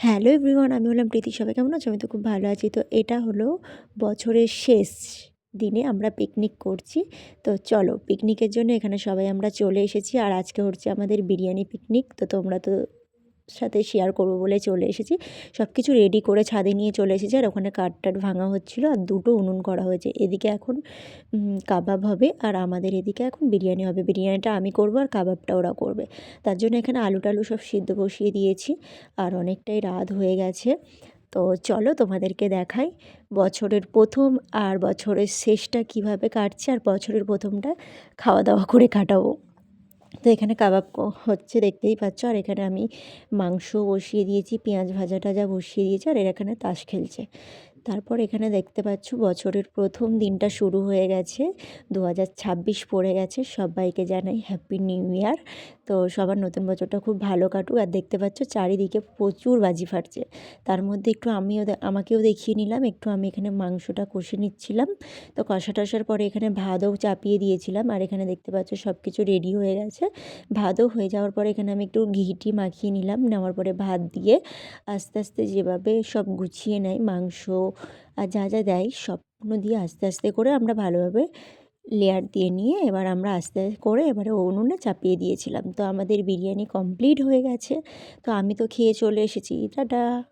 Hello everyone, আমি হলাম প্রীতি। সবাই কেমন আছো? আমি তো খুব ভালো আছি। তো এটা হলো বছরের শেষ দিনে আমরা পিকনিক করছি। তো চলো, পিকনিকের জন্য এখানে সবাই আমরা চলে এসেছি। আর আজকে হচ্ছে আমাদের বিরিয়ানি পিকনিক। তো তোমরা তো সাথে শেয়ার করবো বলে চলে এসেছি। সব কিছু রেডি করে ছাদে নিয়ে চলে এসেছি। আর ওখানে কাঠ টাঠ ভাঙা হচ্ছিলো আর দুটো উনুন করা হয়েছে। এদিকে এখন কাবাব হবে আর আমাদের এদিকে এখন বিরিয়ানি হবে। বিরিয়ানিটা আমি করবো আর কাবাবটা ওরা করবে। তার জন্য এখানে আলু টালু সব সিদ্ধ বসিয়ে দিয়েছি। আর অনেকটাই রাত হয়ে গেছে। তো চলো তোমাদেরকে দেখাই বছরের প্রথম আর বছরের শেষটা কিভাবে কাটছে, আর বছরের প্রথমটা খাওয়া দাওয়া করে কাটাবো। তো এখানে কাবাব হচ্ছে, দেখতেই পাচ্ছ। আর এখানে আমি মাংস বসিয়ে দিয়েছি, পেঁয়াজ ভাজা টাজা বসিয়ে দিয়েছি। আর এরা এখানে তাস খেলছে। তারপর এখানে দেখতে পাচ্ছ বছরের প্রথম দিনটা শুরু হয়ে গেছে। 2026 পড়ে গেছে। সবাইকে জানাই হ্যাপি নিউ ইয়ার। তো সবার নতুন বছরটা খুব ভালো কাটুক। আর দেখতে পাচ্ছ চারিদিকে প্রচুর বাজি ফাটছে। তার মধ্যে একটু আমাকেও দেখিয়ে নিলাম। একটু আমি এখানে মাংসটা কষে নিচ্ছিলাম। তো কষা টষার পরে এখানে ভাতও চাপিয়ে দিয়েছিলাম। আর এখানে দেখতে পাচ্ছ সব কিছু রেডি হয়ে গেছে। ভাতও হয়ে যাওয়ার পরে এখানে আমি একটু ঘি মাখিয়ে নিলাম। নেওয়ার পরে ভাত দিয়ে আস্তে আস্তে যেভাবে সব গুছিয়ে নেয় মাংস আর যা যা দেয় সবগুলো দিয়ে আস্তে আস্তে করে আমরা ভালোভাবে লেয়ার দিয়ে নিয়ে এবার আমরা আস্তে করে এবারে উনুনে চাপিয়ে দিয়েছিলাম। তো আমাদের বিরিয়ানি কমপ্লিট হয়ে গেছে। তো আমি তো খেয়ে চলে এসেছি। টাটা।